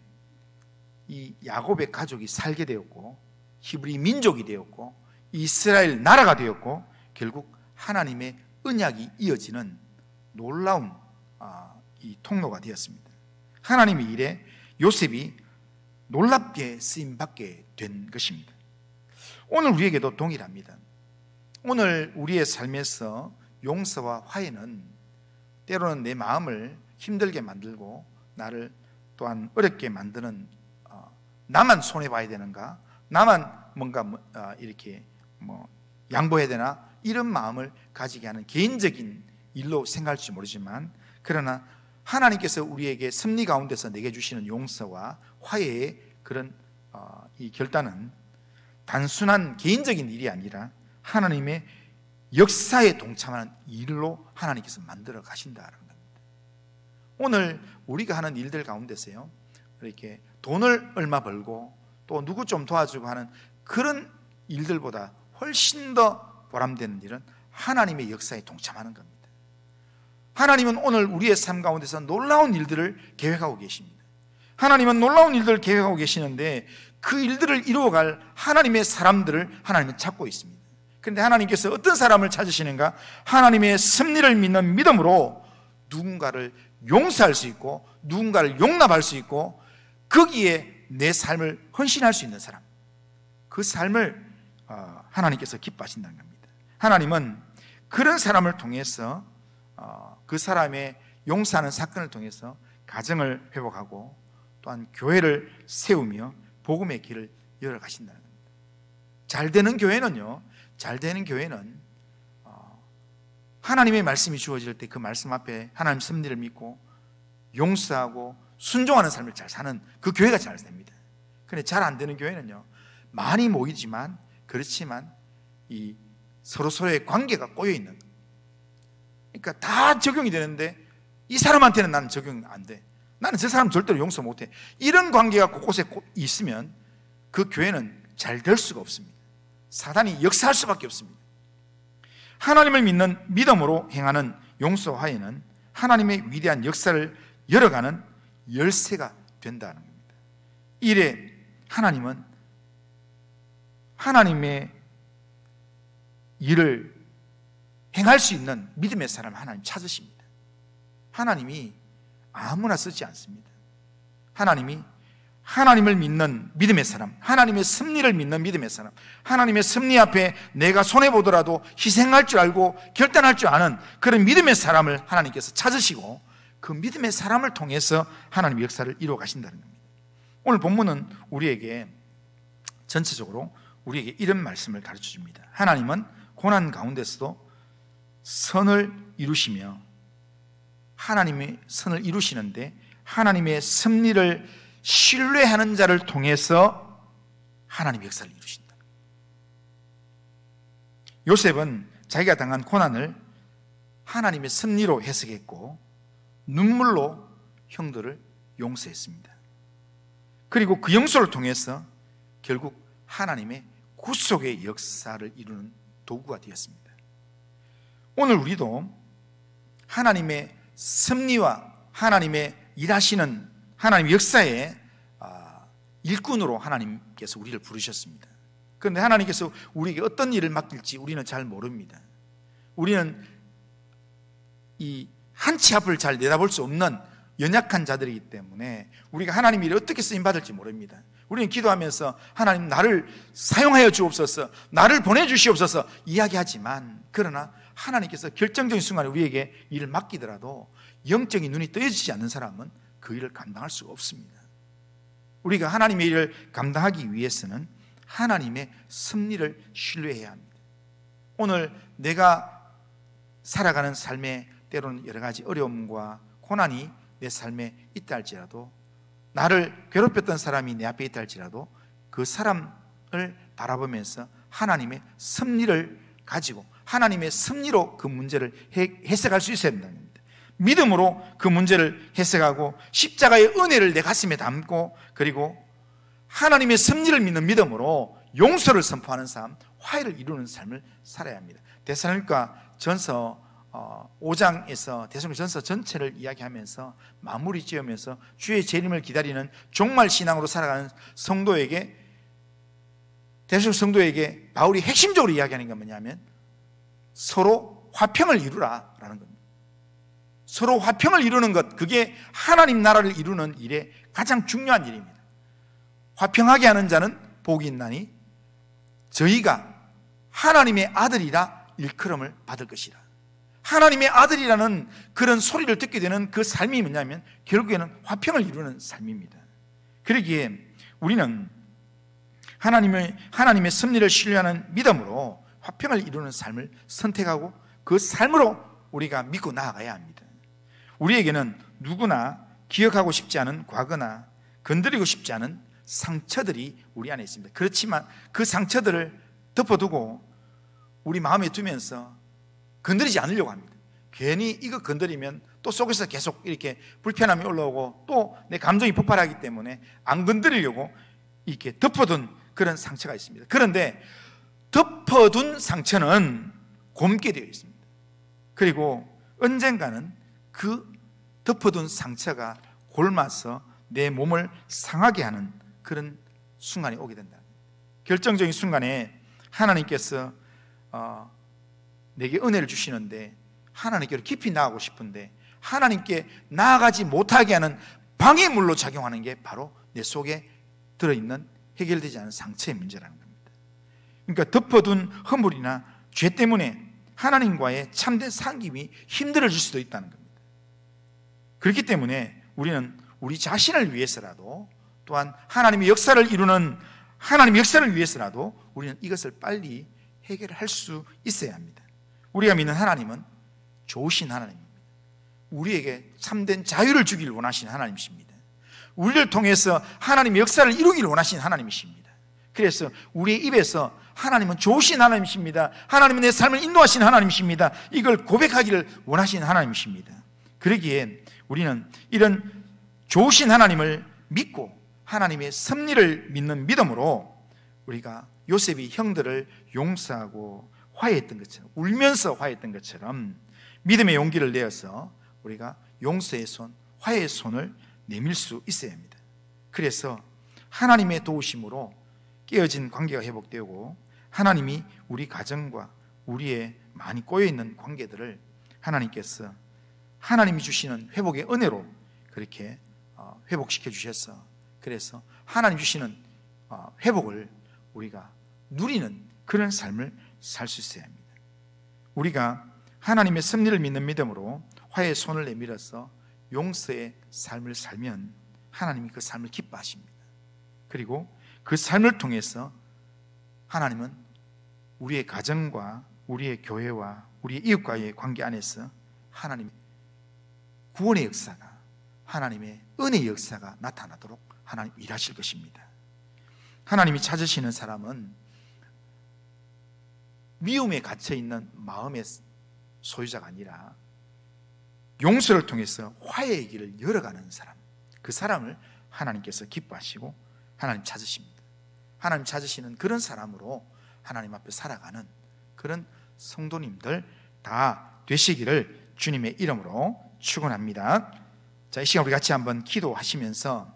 이 야곱의 가족이 살게 되었고, 히브리 민족이 되었고, 이스라엘 나라가 되었고, 결국 하나님의 언약이 이어지는 놀라운 이 통로가 되었습니다. 하나님의 일에 요셉이 놀랍게 쓰임받게 된 것입니다. 오늘 우리에게도 동일합니다. 오늘 우리의 삶에서 용서와 화해는 때로는 내 마음을 힘들게 만들고 나를 또한 어렵게 만드는, 나만 손해봐야 되는가, 나만 뭔가 이렇게 양보해야 되나, 이런 마음을 가지게 하는 개인적인 일로 생각할지 모르지만, 그러나 하나님께서 우리에게 섭리 가운데서 내게 주시는 용서와 화해의 그런 이 결단은 단순한 개인적인 일이 아니라 하나님의 역사에 동참하는 일로 하나님께서 만들어 가신다는 겁니다. 오늘 우리가 하는 일들 가운데서요, 이렇게 돈을 얼마 벌고 또 누구 좀 도와주고 하는 그런 일들보다 훨씬 더 보람되는 일은 하나님의 역사에 동참하는 겁니다. 하나님은 오늘 우리의 삶 가운데서 놀라운 일들을 계획하고 계십니다. 하나님은 놀라운 일들을 계획하고 계시는데 그 일들을 이루어갈 하나님의 사람들을 하나님은 찾고 있습니다. 그런데 하나님께서 어떤 사람을 찾으시는가? 하나님의 섭리를 믿는 믿음으로 누군가를 용서할 수 있고 누군가를 용납할 수 있고 거기에 내 삶을 헌신할 수 있는 사람, 그 삶을 하나님께서 기뻐하신다는 겁니다. 하나님은 그런 사람을 통해서 그 사람의 용서하는 사건을 통해서 가정을 회복하고 또한 교회를 세우며 복음의 길을 열어가신다는 겁니다. 잘 되는 교회는요, 잘 되는 교회는 하나님의 말씀이 주어질 때 그 말씀 앞에 하나님 섭리를 믿고 용서하고 순종하는 삶을 잘 사는 그 교회가 잘 됩니다. 그런데 잘 안 되는 교회는요, 많이 모이지만 그렇지만 이 서로서로의 관계가 꼬여있는, 그러니까 다 적용이 되는데 이 사람한테는 나는 적용 안 돼, 나는 저 사람 절대로 용서 못해, 이런 관계가 곳곳에 있으면 그 교회는 잘 될 수가 없습니다. 사단이 역사할 수밖에 없습니다. 하나님을 믿는 믿음으로 행하는 용서와 화해는 하나님의 위대한 역사를 열어가는 열쇠가 된다는 겁니다. 이래 하나님은 하나님의 일을 행할 수 있는 믿음의 사람을 하나님 찾으십니다. 하나님이 아무나 쓰지 않습니다. 하나님이 하나님을 믿는 믿음의 사람, 하나님의 섭리를 믿는 믿음의 사람, 하나님의 섭리 앞에 내가 손해보더라도 희생할 줄 알고 결단할 줄 아는 그런 믿음의 사람을 하나님께서 찾으시고 그 믿음의 사람을 통해서 하나님의 역사를 이루어 가신다는 겁니다. 오늘 본문은 우리에게 전체적으로 우리에게 이런 말씀을 가르쳐 줍니다. 하나님은 고난 가운데서도 선을 이루시며, 하나님의 선을 이루시는데 하나님의 섭리를 신뢰하는 자를 통해서 하나님의 역사를 이루신다. 요셉은 자기가 당한 고난을 하나님의 섭리로 해석했고 눈물로 형들을 용서했습니다. 그리고 그 용서를 통해서 결국 하나님의 구속의 역사를 이루는 도구가 되었습니다. 오늘 우리도 하나님의 섭리와 하나님의 일하시는 하나님의 역사의 일꾼으로 하나님께서 우리를 부르셨습니다. 그런데 하나님께서 우리에게 어떤 일을 맡길지 우리는 잘 모릅니다. 우리는 이 한 치 앞을 잘 내다볼 수 없는 연약한 자들이기 때문에 우리가 하나님의 일을 어떻게 쓰임받을지 모릅니다. 우리는 기도하면서 하나님 나를 사용하여 주옵소서, 나를 보내주시옵소서 이야기하지만, 그러나 하나님께서 결정적인 순간에 우리에게 일을 맡기더라도 영적인 눈이 떠지지 않는 사람은 그 일을 감당할 수가 없습니다. 우리가 하나님의 일을 감당하기 위해서는 하나님의 섭리를 신뢰해야 합니다. 오늘 내가 살아가는 삶에 때로는 여러 가지 어려움과 고난이 내 삶에 있다 할지라도, 나를 괴롭혔던 사람이 내 앞에 있다 할지라도 그 사람을 바라보면서 하나님의 섭리를 가지고 하나님의 섭리로 그 문제를 해석할 수 있어야 된다는 겁니다. 믿음으로 그 문제를 해석하고 십자가의 은혜를 내 가슴에 담고, 그리고 하나님의 섭리를 믿는 믿음으로 용서를 선포하는 삶, 화해를 이루는 삶을 살아야 합니다. 데살로니가 전서 5장에서 데살로니가 전서 전체를 이야기하면서 마무리 지으면서 주의 재림을 기다리는 종말 신앙으로 살아가는 성도에게, 데살로니가 성도에게 바울이 핵심적으로 이야기하는 건 뭐냐면 서로 화평을 이루라 라는 겁니다. 서로 화평을 이루는 것, 그게 하나님 나라를 이루는 일의 가장 중요한 일입니다. 화평하게 하는 자는 복이 있나니 저희가 하나님의 아들이라 일컬음을 받을 것이라. 하나님의 아들이라는 그런 소리를 듣게 되는 그 삶이 뭐냐면 결국에는 화평을 이루는 삶입니다. 그러기에 우리는 하나님의 섭리를 신뢰하는 믿음으로 화평을 이루는 삶을 선택하고 그 삶으로 우리가 믿고 나아가야 합니다. 우리에게는 누구나 기억하고 싶지 않은 과거나 건드리고 싶지 않은 상처들이 우리 안에 있습니다. 그렇지만 그 상처들을 덮어두고 우리 마음에 두면서 건드리지 않으려고 합니다. 괜히 이거 건드리면 또 속에서 계속 이렇게 불편함이 올라오고 또 내 감정이 폭발하기 때문에 안 건드리려고 이렇게 덮어둔 그런 상처가 있습니다. 그런데 덮어둔 상처는 곪게 되어 있습니다. 그리고 언젠가는 그 덮어둔 상처가 곪아서 내 몸을 상하게 하는 그런 순간이 오게 된다. 결정적인 순간에 하나님께서 내게 은혜를 주시는데 하나님께로 깊이 나아가고 싶은데 하나님께 나아가지 못하게 하는 방해물로 작용하는 게 바로 내 속에 들어있는 해결되지 않은 상처의 문제라는 겁니다. 그러니까 덮어둔 허물이나 죄 때문에 하나님과의 참된 상김이 힘들어질 수도 있다는 겁니다. 그렇기 때문에 우리는 우리 자신을 위해서라도 또한 하나님의 역사를 이루는 하나님의 역사를 위해서라도 우리는 이것을 빨리 해결할 수 있어야 합니다. 우리가 믿는 하나님은 좋으신 하나님입니다. 우리에게 참된 자유를 주기를 원하시는 하나님이십니다. 우리를 통해서 하나님의 역사를 이루기를 원하시는 하나님이십니다. 그래서 우리의 입에서 하나님은 좋으신 하나님이십니다, 하나님은 내 삶을 인도하시는 하나님이십니다, 이걸 고백하기를 원하시는 하나님이십니다. 그러기에 우리는 이런 좋으신 하나님을 믿고 하나님의 섭리를 믿는 믿음으로 우리가 요셉이 형들을 용서하고 화해했던 것처럼, 울면서 화해했던 것처럼 믿음의 용기를 내어서 우리가 용서의 손, 화해의 손을 내밀 수 있어야 합니다. 그래서 하나님의 도우심으로 깨어진 관계가 회복되고 하나님이 우리 가정과 우리의 많이 꼬여있는 관계들을 하나님께서 하나님이 주시는 회복의 은혜로 그렇게 회복시켜 주셔서, 그래서 하나님 주시는 회복을 우리가 누리는 그런 삶을 살 수 있어야 합니다. 우리가 하나님의 섭리를 믿는 믿음으로 화해의 손을 내밀어서 용서의 삶을 살면 하나님이 그 삶을 기뻐하십니다. 그리고 그 삶을 통해서 하나님은 우리의 가정과 우리의 교회와 우리의 이웃과의 관계 안에서 하나님의 구원의 역사가, 하나님의 은혜의 역사가 나타나도록 하나님 일하실 것입니다. 하나님이 찾으시는 사람은 미움에 갇혀있는 마음의 소유자가 아니라 용서를 통해서 화해의 길을 열어가는 사람, 그 사람을 하나님께서 기뻐하시고 하나님 찾으십니다. 하나님 찾으시는 그런 사람으로 하나님 앞에 살아가는 그런 성도님들 다 되시기를 주님의 이름으로 축원합니다. 자, 이 시간 우리 같이 한번 기도하시면서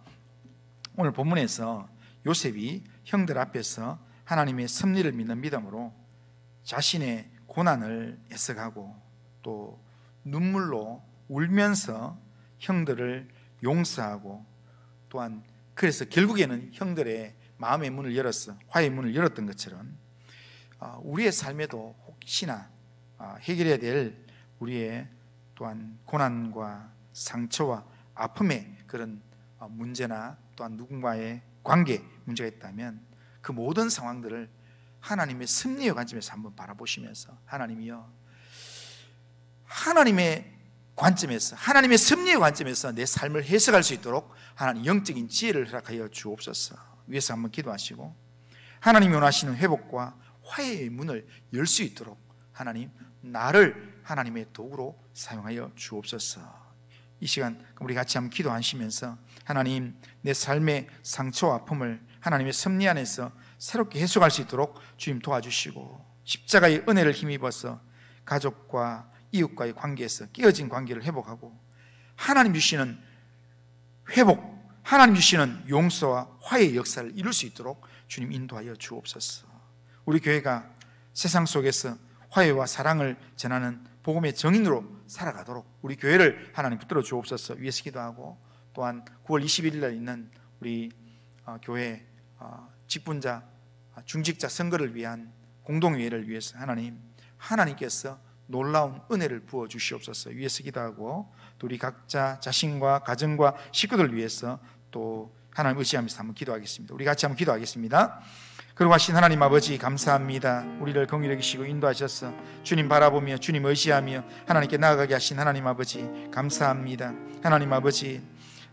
오늘 본문에서 요셉이 형들 앞에서 하나님의 섭리를 믿는 믿음으로 자신의 고난을 애석하고 또 눈물로 울면서 형들을 용서하고 또한 그래서 결국에는 형들의 마음의 문을 열었어, 화해의 문을 열었던 것처럼 우리의 삶에도 혹시나 해결해야 될 우리의 또한 고난과 상처와 아픔의 그런 문제나 또한 누군가의 관계 문제가 있다면 그 모든 상황들을 하나님의 섭리의 관점에서 한번 바라보시면서 하나님이여, 하나님의 관점에서, 하나님의 섭리의 관점에서 내 삶을 해석할 수 있도록 하나님 영적인 지혜를 허락하여 주옵소서. 위에서 한번 기도하시고 하나님이 원하시는 회복과 화해의 문을 열 수 있도록 하나님, 나를 하나님의 도구로 사용하여 주옵소서. 이 시간 우리 같이 한번 기도하시면서 하나님, 내 삶의 상처와 아픔을 하나님의 섭리 안에서 새롭게 해석할 수 있도록 주님 도와주시고 십자가의 은혜를 힘입어서 가족과 이웃과의 관계에서 깨어진 관계를 회복하고 하나님 주시는 회복, 하나님 주시는 용서와 화해의 역사를 이룰 수 있도록 주님 인도하여 주옵소서. 우리 교회가 세상 속에서 화해와 사랑을 전하는 복음의 정인으로 살아가도록 우리 교회를 하나님 붙들어 주옵소서. 위에서 기도하고, 또한 9월 21일 날 있는 우리 교회 직분자, 중직자 선거를 위한 공동회의를 위해서 하나님께서 놀라운 은혜를 부어 주시옵소서. 위에서 기도하고, 또 우리 각자 자신과 가정과 식구들 위해서 또 하나님 의지하면서 한번 기도하겠습니다. 우리 같이 한번 기도하겠습니다. 그리고 하신 하나님 아버지, 감사합니다. 우리를 긍휼히 여기시고 인도하셔서 주님 바라보며 주님 의지하며 하나님께 나아가게 하신 하나님 아버지, 감사합니다. 하나님 아버지,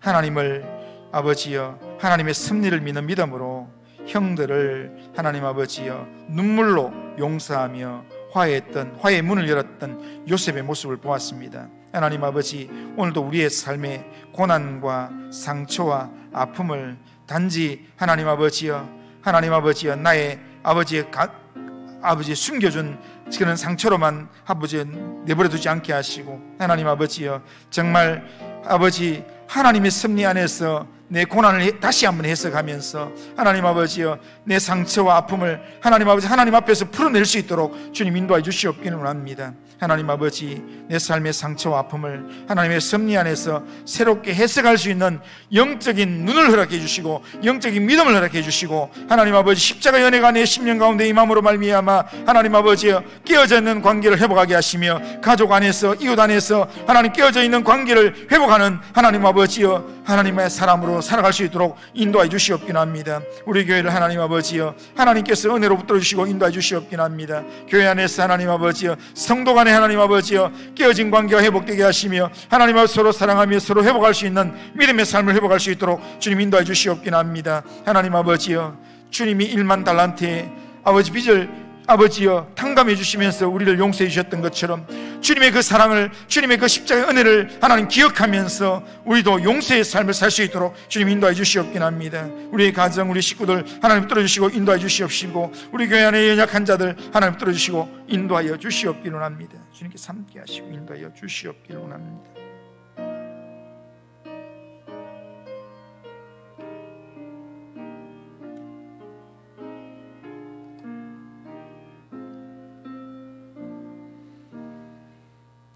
하나님을 아버지여 하나님의 섭리를 믿는 믿음으로 형들을 하나님 아버지여 눈물로 용서하며 화해의 문을 열었던 요셉의 모습을 보았습니다. 하나님 아버지, 오늘도 우리의 삶의 고난과 상처와 아픔을 단지 하나님 아버지여 나의 아버지의 숨겨준 그런 상처로만 아버지 내버려 두지 않게 하시고, 하나님 아버지여 정말 아버지 하나님의 섭리 안에서 내 고난을 다시 한번 해석하면서 하나님 아버지여 내 상처와 아픔을 하나님 아버지 하나님 앞에서 풀어낼 수 있도록 주님 인도해 주시옵기를 원합니다. 하나님 아버지, 내 삶의 상처와 아픔을 하나님의 섭리 안에서 새롭게 해석할 수 있는 영적인 눈을 허락해 주시고 영적인 믿음을 허락해 주시고, 하나님 아버지 십자가 연회가 내 심령 가운데 임함으로 말미암아 하나님 아버지여 깨어져 있는 관계를 회복하게 하시며, 가족 안에서 이웃 안에서 하나님 깨어져 있는 관계를 회복하는 하나님 아버지여 하나님의 사람으로 살아갈 수 있도록 인도해 주시옵긴 합니다. 우리 교회를 하나님 아버지여 하나님께서 은혜로 붙들어 주시고 인도해 주시옵긴 합니다. 교회 안에서 하나님 아버지여 성도 간에 하나님 아버지여 깨어진 관계가 회복되게 하시며 하나님 아버지 서로 사랑하며 서로 회복할 수 있는 믿음의 삶을 회복할 수 있도록 주님 인도해 주시옵긴 합니다. 하나님 아버지여, 주님이 1만 달란트의 아버지 빚을 아버지여 탕감해 주시면서 우리를 용서해 주셨던 것처럼 주님의 그 사랑을, 주님의 그 십자가의 은혜를 하나님 기억하면서 우리도 용서의 삶을 살 수 있도록 주님 인도해 주시옵긴 합니다. 우리의 가정, 우리 식구들 하나님 붙들어 주시고 인도해 주시옵시고, 우리 교회 안에 연약한 자들 하나님 붙들어 주시고 인도하여 주시옵기를 합니다. 주님께서 함께 하시고 인도하여 주시옵기를 합니다.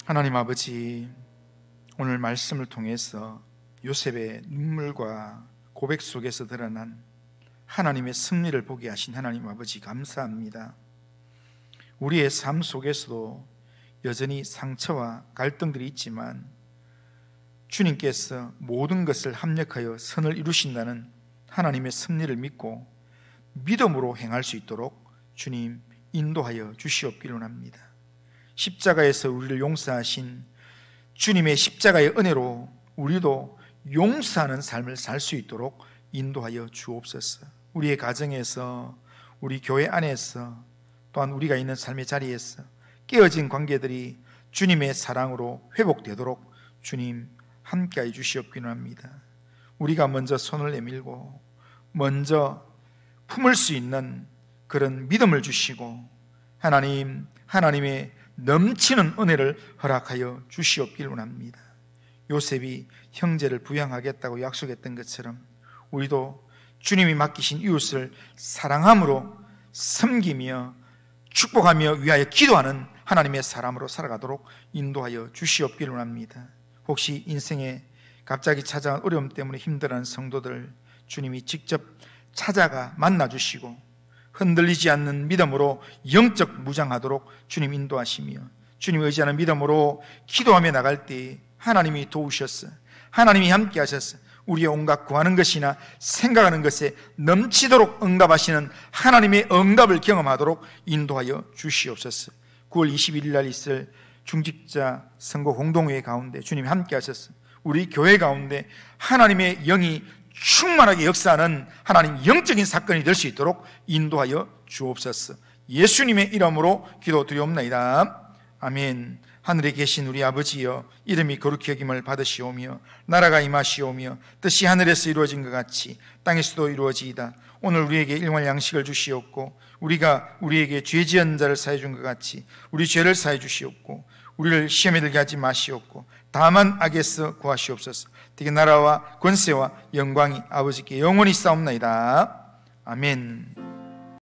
하나님 아버지, 오늘 말씀을 통해서 요셉의 눈물과 고백 속에서 드러난 하나님의 섭리를 보게 하신 하나님 아버지, 감사합니다. 우리의 삶 속에서도 여전히 상처와 갈등들이 있지만 주님께서 모든 것을 합력하여 선을 이루신다는 하나님의 섭리를 믿고 믿음으로 행할 수 있도록 주님 인도하여 주시옵기를 원합니다. 십자가에서 우리를 용서하신 주님의 십자가의 은혜로 우리도 용서하는 삶을 살 수 있도록 인도하여 주옵소서. 우리의 가정에서, 우리 교회 안에서, 또한 우리가 있는 삶의 자리에서 깨어진 관계들이 주님의 사랑으로 회복되도록 주님 함께해 주시옵기를 합니다. 우리가 먼저 손을 내밀고 먼저 품을 수 있는 그런 믿음을 주시고 하나님의 넘치는 은혜를 허락하여 주시옵기를 원합니다. 요셉이 형제를 부양하겠다고 약속했던 것처럼 우리도 주님이 맡기신 이웃을 사랑함으로 섬기며 축복하며 위하여 기도하는 하나님의 사람으로 살아가도록 인도하여 주시옵기를 원합니다. 혹시 인생에 갑자기 찾아온 어려움 때문에 힘들어하는 성도들 주님이 직접 찾아가 만나주시고 흔들리지 않는 믿음으로 영적 무장하도록 주님 인도하시며, 주님 의지하는 믿음으로 기도하며 나갈 때 하나님이 도우셔서, 하나님이 함께 하셔서 우리의 온갖 구하는 것이나 생각하는 것에 넘치도록 응답하시는 하나님의 응답을 경험하도록 인도하여 주시옵소서. 9월 21일 날 있을 중직자 선거 공동회의 가운데 주님이 함께 하셔서 우리 교회 가운데 하나님의 영이 충만하게 역사하는 하나님 영적인 사건이 될 수 있도록 인도하여 주옵소서. 예수님의 이름으로 기도드리옵나이다. 아멘. 하늘에 계신 우리 아버지여, 이름이 거룩히 여김을 받으시오며 나라가 임하시오며 뜻이 하늘에서 이루어진 것 같이 땅에서도 이루어지이다. 오늘 우리에게 일용할 양식을 주시옵고 우리가 우리에게 죄 지은 자를 사해 준 것 같이 우리 죄를 사해 주시옵고 우리를 시험에 들게 하지 마시옵고 다만 악에서 구하시옵소서. 되게 나라와 권세와 영광이 아버지께 영원히 싸움나이다. 아멘.